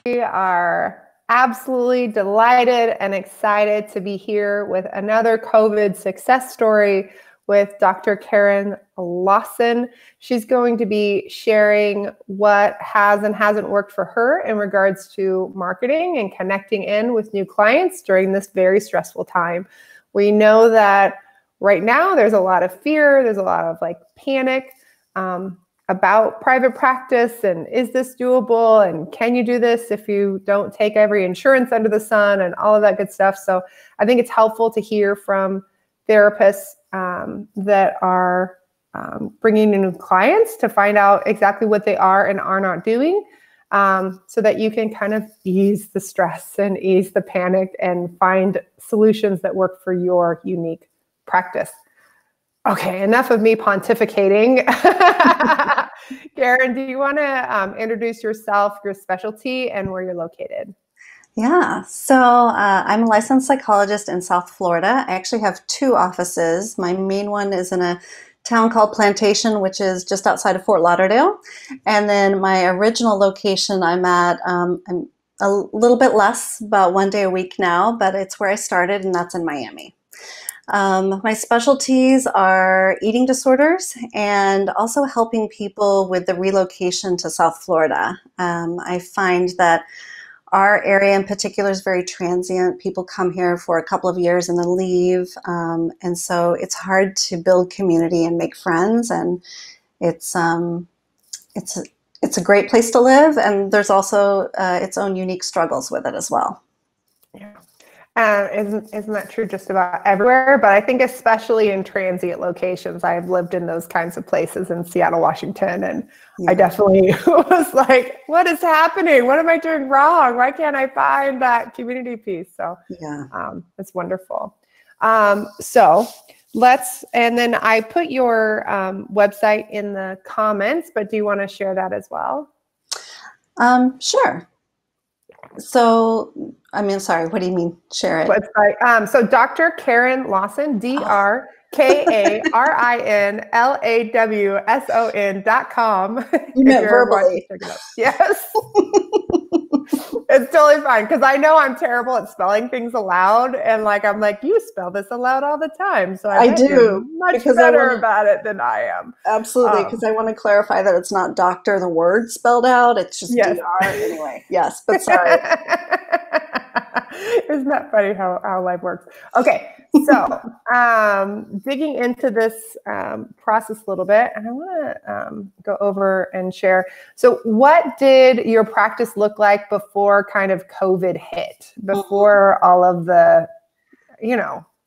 We are absolutely delighted and excited to be here with another COVID success story with Dr. Karin Lawson. She's going to be sharing what has and hasn't worked for her in regards to marketing and connecting in with new clients during this very stressful time. We know that right now there's a lot of fear, there's a lot of panic about private practice and is this doable and can you do this if you don't take every insurance under the sun and all of that good stuff. So I think it's helpful to hear from therapists that are bringing in new clients to find out exactly what they are and are not doing, so that you can kind of ease the stress and ease the panic and find solutions that work for your unique practice. Okay, enough of me pontificating. Karin, do you want to introduce yourself, your specialty, and where you're located? Yeah, so I'm a licensed psychologist in South Florida. I actually have two offices. My main one is in a town called Plantation, which is just outside of Fort Lauderdale. And then my original location I'm at, I'm a little bit less, about 1 day a week now, but it's where I started, and that's in Miami. My specialties are eating disorders and also helping people with the relocation to South Florida. I find that our area in particular is very transient. People come here for a couple of years and then leave. And so it's hard to build community and make friends. And it's a great place to live. And there's also its own unique struggles with it as well. Yeah. Isn't that true just about everywhere? But I think especially in transient locations, I've lived in those kinds of places in Seattle, Washington, and I definitely was like, what is happening? What am I doing wrong? Why can't I find that community piece? So it's wonderful. So and then I put your website in the comments, but do you want to share that as well? Sure. So, sorry, what do you mean, share it? Website. So Dr. Karin Lawson, DrKarinLawson.com. You meant verbally. Yes. It's totally fine, because I know I'm terrible at spelling things aloud, and I'm like, you spell this aloud all the time. So I do. You're much better about it than I am. Absolutely, because I want to clarify that it's not doctor, the word spelled out. It's just DR anyway. Yes, but sorry. Isn't that funny how life works? Okay, so digging into this process a little bit, and I want to go over and share. So what did your practice look like before kind of COVID hit, before all of the,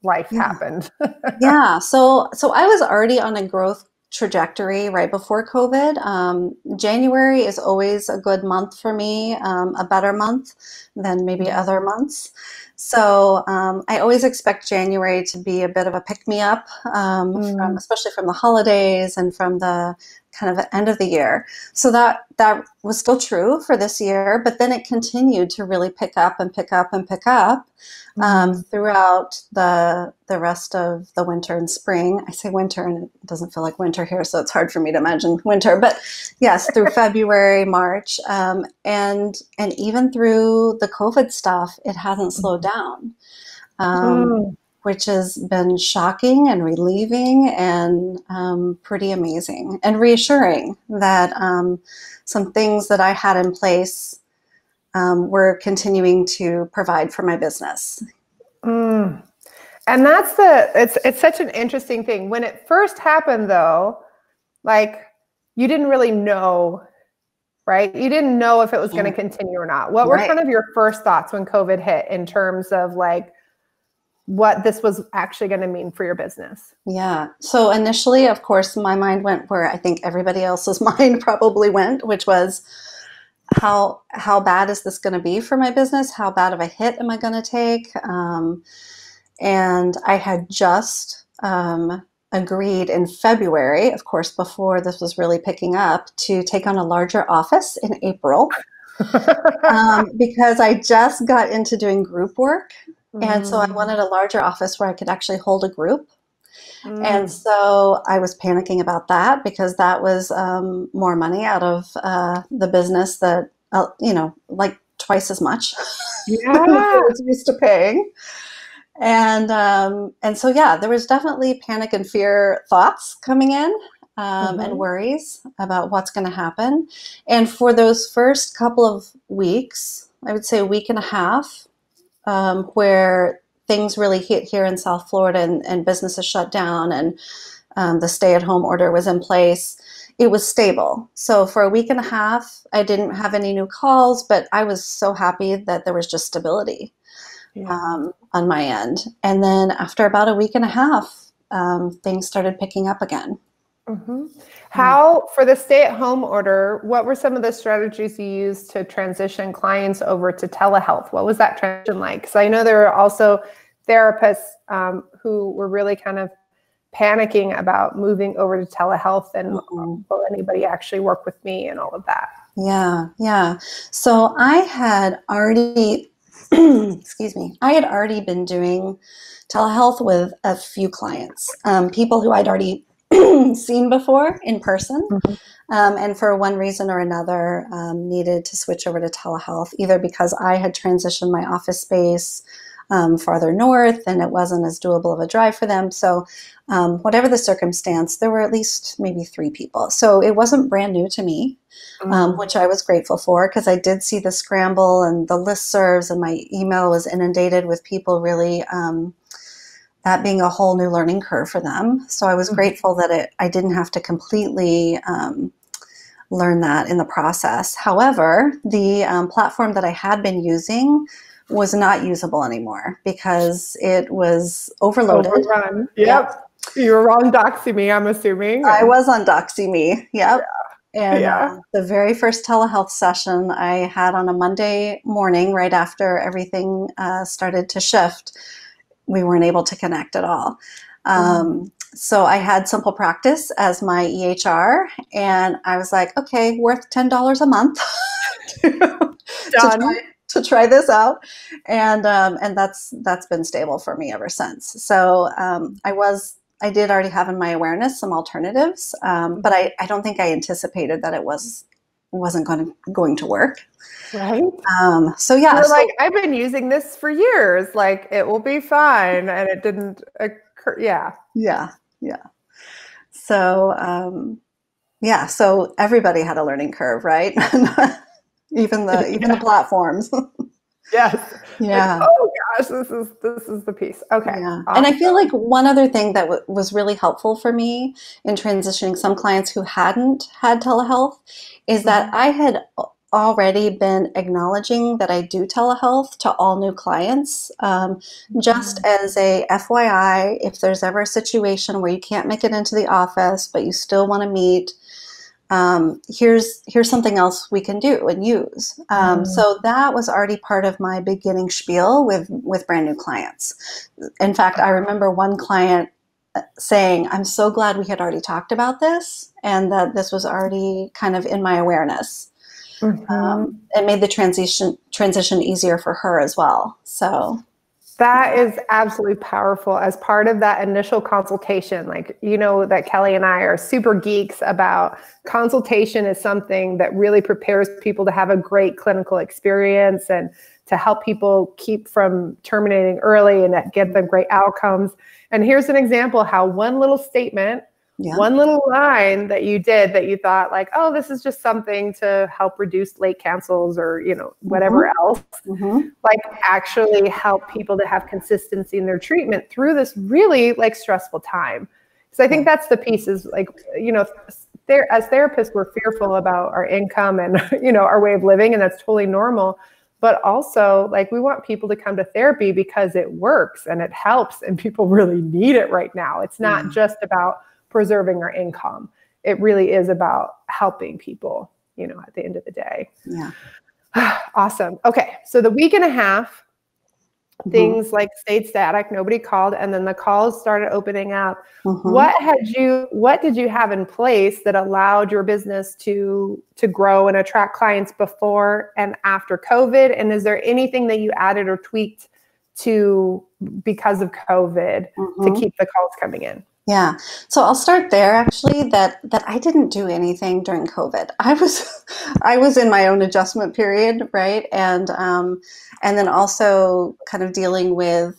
life happened? Yeah, so I was already on a growth trajectory right before COVID. January is always a good month for me, a better month than maybe other months. So I always expect January to be a bit of a pick-me-up, especially from the holidays and from the kind of end of the year. So that was still true for this year, but then it continued to really pick up and pick up and pick up throughout the rest of the winter and spring. I say winter, and it doesn't feel like winter here, so it's hard for me to imagine winter. But yes, through February, March, and even through the COVID stuff, it hasn't slowed down, which has been shocking and relieving and pretty amazing and reassuring that some things that I had in place we're continuing to provide for my business. And that's it's such an interesting thing. When it first happened though, you didn't really know, right? You didn't know if it was going to continue or not. What were kind of your first thoughts when COVID hit in terms of what this was actually going to mean for your business? Yeah. So initially, of course, my mind went where I think everybody else's mind probably went, which was, how bad is this going to be for my business? How bad of a hit am I going to take? And I had just agreed in February, of course, before this was really picking up, to take on a larger office in April because I just got into doing group work. And so I wanted a larger office where I could actually hold a group. And so I was panicking about that because that was more money out of the business that, twice as much Yeah. than I was used to paying. And so, yeah, there was definitely panic and fear thoughts coming in, and worries about what's going to happen. And for those first couple of weeks, I would say a week and a half, where things really hit here in South Florida and businesses shut down and the stay-at-home order was in place, it was stable. So for a week and a half, I didn't have any new calls, but I was so happy that there was just stability on my end. And then after about a week and a half, things started picking up again. How, for the stay-at-home order, what were some of the strategies you used to transition clients over to telehealth? What was that transition like? Because I know there were also therapists who were really kind of panicking about moving over to telehealth and will anybody actually work with me and all of that? Yeah. So I had already, excuse me, I had already been doing telehealth with a few clients, people who I'd already seen before in person, and for one reason or another needed to switch over to telehealth, either because I had transitioned my office space farther north and it wasn't as doable of a drive for them. So whatever the circumstance, there were at least maybe 3 people. So it wasn't brand new to me, which I was grateful for, because I did see the scramble and the listservs, and my email was inundated with people really that being a whole new learning curve for them. So I was grateful that I didn't have to completely learn that in the process. However, the platform that I had been using was not usable anymore because it was overloaded. Overrun. Yep. You were on DoxyMe, I'm assuming. I was on DoxyMe. Yep. And the very first telehealth session I had on a Monday morning, right after everything started to shift, we weren't able to connect at all. So I had Simple Practice as my EHR, and I was like, okay, worth $10 a month to try this out. And that's been stable for me ever since. So I did already have in my awareness some alternatives, but I don't think I anticipated that it wasn't going to work. Right. So yeah. You're like, I've been using this for years. Like, it will be fine. And it didn't occur. Yeah. So, so everybody had a learning curve, right? even the platforms. Yes. Yeah. Like, oh gosh, this is the piece. Okay. Yeah. And I feel like one other thing that was really helpful for me in transitioning some clients who hadn't had telehealth is that I had already been acknowledging that I do telehealth to all new clients. Just as a FYI, if there's ever a situation where you can't make it into the office, but you still want to meet, here's something else we can do and use. So that was already part of my beginning spiel with brand new clients. In fact, I remember one client saying, I'm so glad we had already talked about this and that this was already kind of in my awareness. It made the transition easier for her as well. So that is absolutely powerful as part of that initial consultation. Like, you know, that Kelly and I are super geeks about consultation is something that really prepares people to have a great clinical experience and to help people keep from terminating early and get them great outcomes. And here's an example how one little statement, one little line that you did that you thought like, oh, this is just something to help reduce late cancels or, you know, whatever else, like actually help people to have consistency in their treatment through this really like stressful time. So I think that's the piece is like, you know, as therapists, we're fearful about our income and, you know, our way of living, and that's totally normal. But also, like, we want people to come to therapy because it works and it helps and people really need it right now. It's not just about preserving our income. It really is about helping people, you know, at the end of the day. Yeah. Awesome. Okay. So the week and a half, things like stayed static, nobody called, and then the calls started opening up. What did you have in place that allowed your business to grow and attract clients before and after COVID? And is there anything that you added or tweaked to because of COVID to keep the calls coming in? Yeah. So I'll start there actually that I didn't do anything during COVID. I was in my own adjustment period, right? And then also kind of dealing with,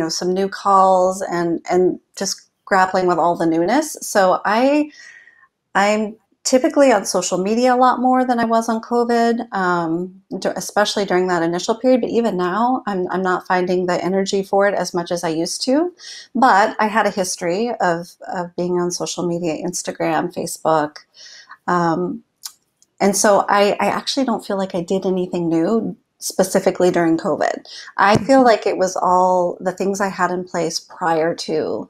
some new calls and just grappling with all the newness. So I'm typically on social media a lot more than I was on COVID, especially during that initial period. But even now, I'm not finding the energy for it as much as I used to. But I had a history of being on social media, Instagram, Facebook. Um, and so I actually don't feel like I did anything new specifically during COVID. I feel like it was all the things I had in place prior to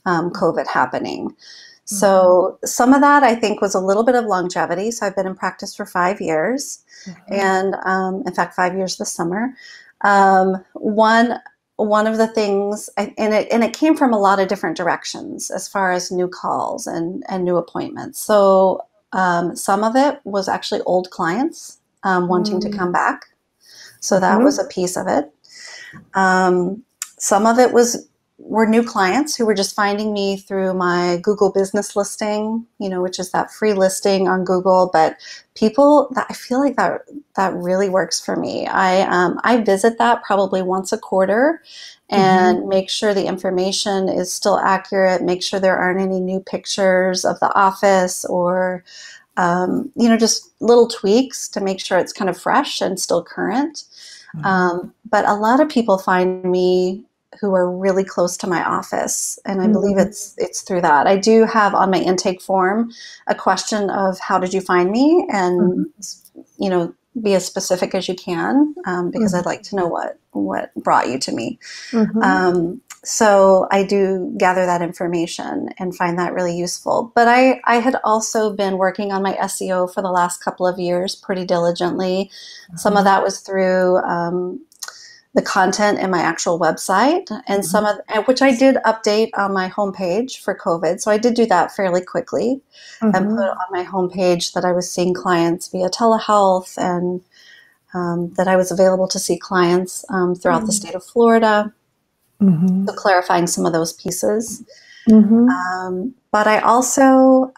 COVID happening. So some of that I think was a little bit of longevity. So I've been in practice for 5 years, and in fact, 5 years this summer. One of the things, and it came from a lot of different directions as far as new calls and new appointments. So some of it was actually old clients wanting to come back. So that was a piece of it. Some of it were new clients who were just finding me through my Google business listing, which is that free listing on Google. But people that I feel like that really works for me. I visit that probably once a quarter and make sure the information is still accurate, make sure there aren't any new pictures of the office or just little tweaks to make sure it's kind of fresh and still current. But a lot of people find me who are really close to my office, and I believe it's through that. I do have on my intake form a question of how did you find me, and be as specific as you can, because I'd like to know what brought you to me. So I do gather that information and find that really useful. But I had also been working on my SEO for the last couple of years pretty diligently. Some of that was through the content in my actual website, and which I did update on my homepage for COVID. So I did do that fairly quickly and put on my homepage that I was seeing clients via telehealth and that I was available to see clients throughout the state of Florida. So clarifying some of those pieces. But I also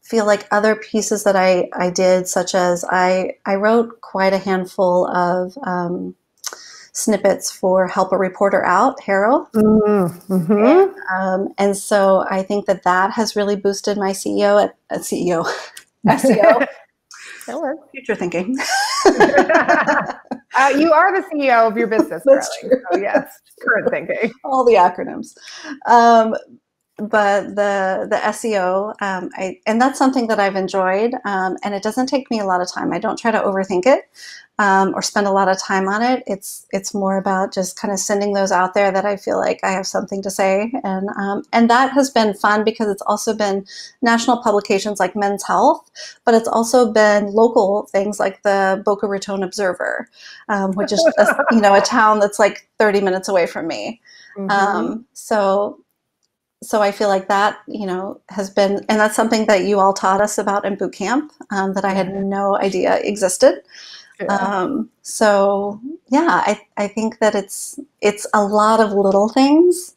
feel like other pieces that I did, such as I wrote quite a handful of snippets for Help a Reporter Out, HARO. And so I think that has really boosted my SEO. SEO. Future thinking. You are the CEO of your business, That's Carly. So yes, current thinking. All the acronyms. But the SEO, and that's something that I've enjoyed, and it doesn't take me a lot of time. I don't try to overthink it or spend a lot of time on it. It's more about just kind of sending those out there that I feel like I have something to say, and that has been fun because it's also been national publications like Men's Health, but it's also been local things like the Boca Raton Observer, which is a town that's like 30 minutes away from me. So I feel like that, has been, and that's something that you all taught us about in boot camp that I had no idea existed. So yeah, I think that it's a lot of little things.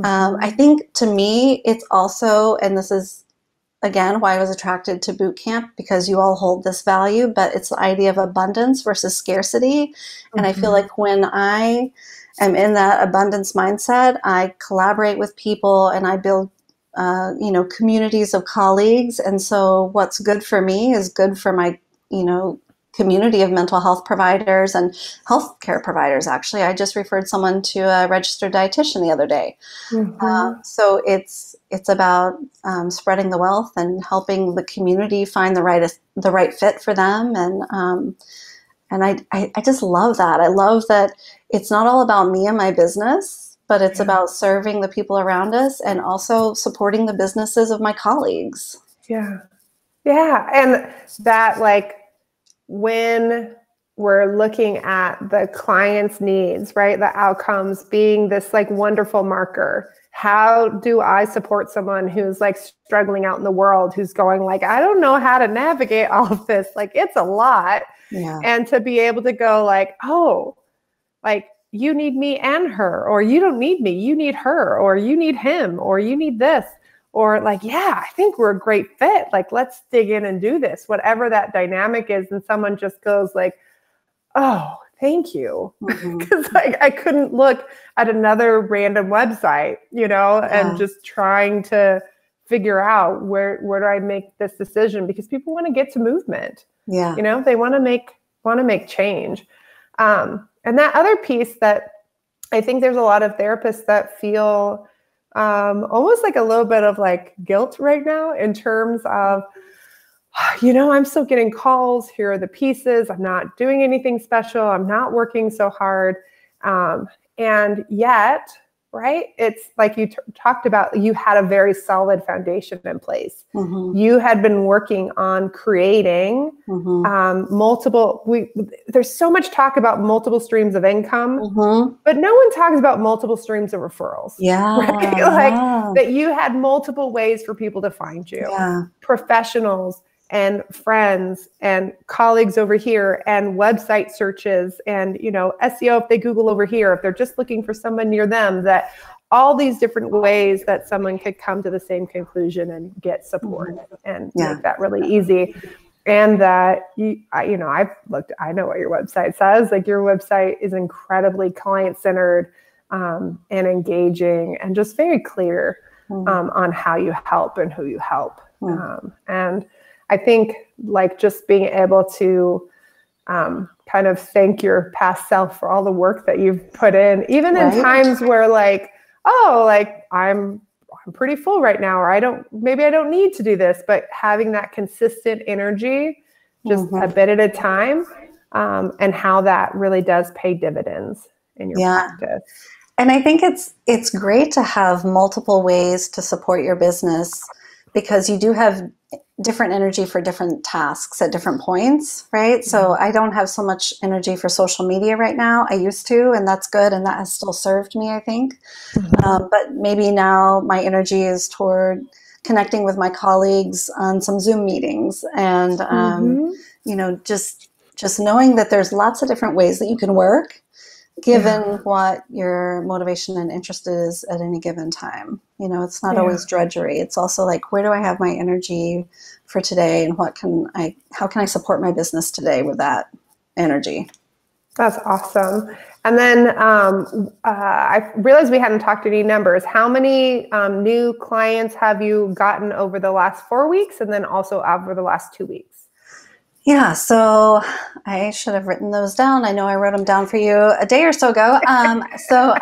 I think to me, it's also, and this is again why I was attracted to boot camp, because you all hold this value, but it's the idea of abundance versus scarcity. And I feel like when I am in that abundance mindset, I collaborate with people and I build, communities of colleagues. And so what's good for me is good for my, community of mental health providers and healthcare providers. Actually, I just referred someone to a registered dietitian the other day. So it's about spreading the wealth and helping the community find the right fit for them. And I just love that. I love that it's not all about me and my business, but it's about serving the people around us and also supporting the businesses of my colleagues. Yeah. And that, like, when we're looking at the client's needs, right? The outcomes being this like wonderful marker. How do I support someone who's like struggling out in the world, who's going like, I don't know how to navigate all of this. Like, it's a lot. And to be able to go like, oh, like you need me and her, or you don't need me, you need her, or you need him, or you need this, or like, yeah, I think we're a great fit. Like, let's dig in and do this, whatever that dynamic is. And someone just goes like, oh, thank you. Because like I couldn't look at another random website, and just trying to figure out where do I make this decision, because people want to get to movement. Yeah. They want to make change. And that other piece that I think there's a lot of therapists that feel almost like a little bit of like guilt right now in terms of, I'm still getting calls. Here are the pieces. I'm not doing anything special. I'm not working so hard. And yet, right, it's like you talked about, you had a very solid foundation in place. You had been working on creating multiple, there's so much talk about multiple streams of income, but no one talks about multiple streams of referrals. Right? Like that you had multiple ways for people to find you, professionals and friends and colleagues over here, and website searches, and SEO if they Google over here, if they're just looking for someone near them, that all these different ways that someone could come to the same conclusion and get support and make that really easy. And that I've looked, I know what your website says. Like, your website is incredibly client-centered and engaging, and just very clear on how you help and who you help. And I think like just being able to kind of thank your past self for all the work that you've put in, even in times where like, oh, like I'm pretty full right now, or maybe I don't need to do this, but having that consistent energy, just a bit at a time, and how that really does pay dividends in your practice. And I think it's great to have multiple ways to support your business, because you do have different energy for different tasks at different points, right? So I don't have so much energy for social media right now. I used to, and that's good. And that has still served me, I think. But maybe now my energy is toward connecting with my colleagues on some Zoom meetings, and, just knowing that there's lots of different ways that you can work, given what your motivation and interest is at any given time. It's not always drudgery. It's also like, where do I have my energy for today, and how can I support my business today with that energy? That's awesome. And then I realized we hadn't talked any numbers. How many new clients have you gotten over the last 4 weeks, and then also over the last 2 weeks? Yeah, so I should have written those down. I know I wrote them down for you a day or so ago. So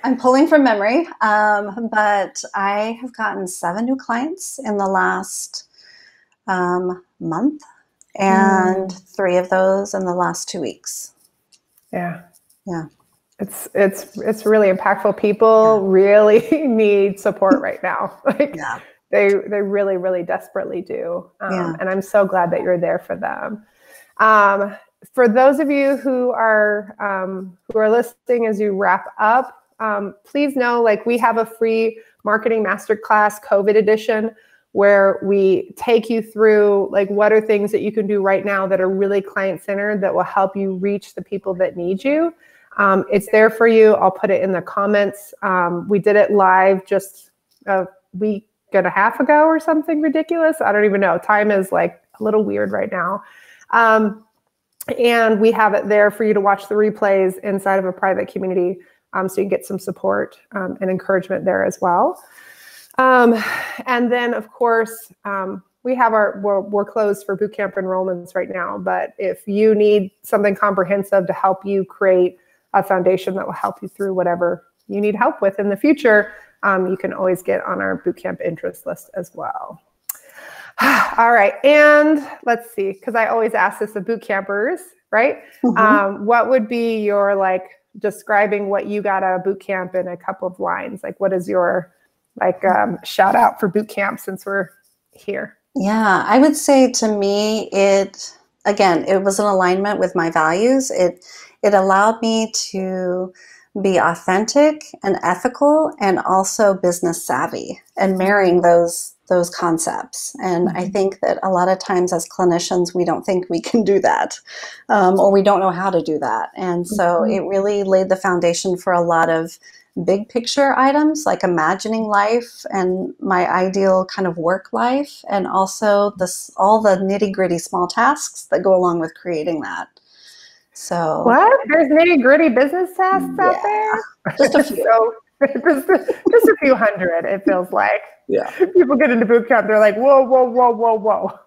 I'm pulling from memory, but I have gotten 7 new clients in the last month, and 3 of those in the last 2 weeks. Yeah. It's really impactful. People really need support right now. They really, really desperately do. And I'm so glad that you're there for them. For those of you who are listening as you wrap up, please know, like, we have a free marketing masterclass COVID edition, where we take you through like what are things that you can do right now that are really client-centered, that will help you reach the people that need you. It's there for you. I'll put it in the comments. We did it live just a week and a half ago or something ridiculous. I don't even know. Time is like a little weird right now. And we have it there for you to watch the replays inside of a private community, so you can get some support and encouragement there as well. And then, of course, we have we're closed for bootcamp enrollments right now. But if you need something comprehensive to help you create a foundation that will help you through whatever you need help with in the future, you can always get on our bootcamp interest list as well. All right. And let's see, because I always ask this of boot campers, right? What would be your, like, describing what you got out of boot camp in a couple of lines? Like, what is your, like, shout out for boot camp since we're here? Yeah, I would say to me, it was in alignment with my values. It allowed me to be authentic and ethical, and also business savvy, and marrying those those concepts. And I think that a lot of times as clinicians, we don't think we can do that, or we don't know how to do that. And so it really laid the foundation for a lot of big picture items, like imagining life and my ideal kind of work life, and also all the nitty gritty small tasks that go along with creating that. So what? There's nitty gritty business tasks out there? just a few. So, just a few hundred, it feels like. Yeah. People get into boot camp, they're like, whoa, whoa, whoa, whoa, whoa.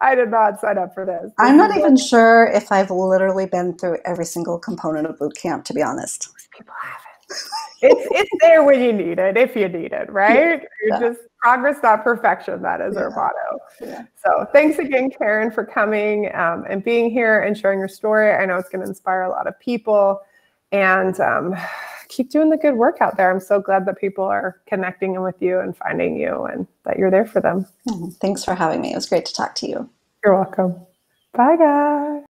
I did not sign up for this. I'm not even sure if I've literally been through every single component of boot camp, to be honest. People haven't. It's there when you need it, if you need it, right? You're just progress, not perfection. That is our motto. Yeah. So thanks again, Karin, for coming and being here and sharing your story. I know it's going to inspire a lot of people, and keep doing the good work out there. I'm so glad that people are connecting with you and finding you, and that you're there for them. Thanks for having me. It was great to talk to you. You're welcome. Bye, guys.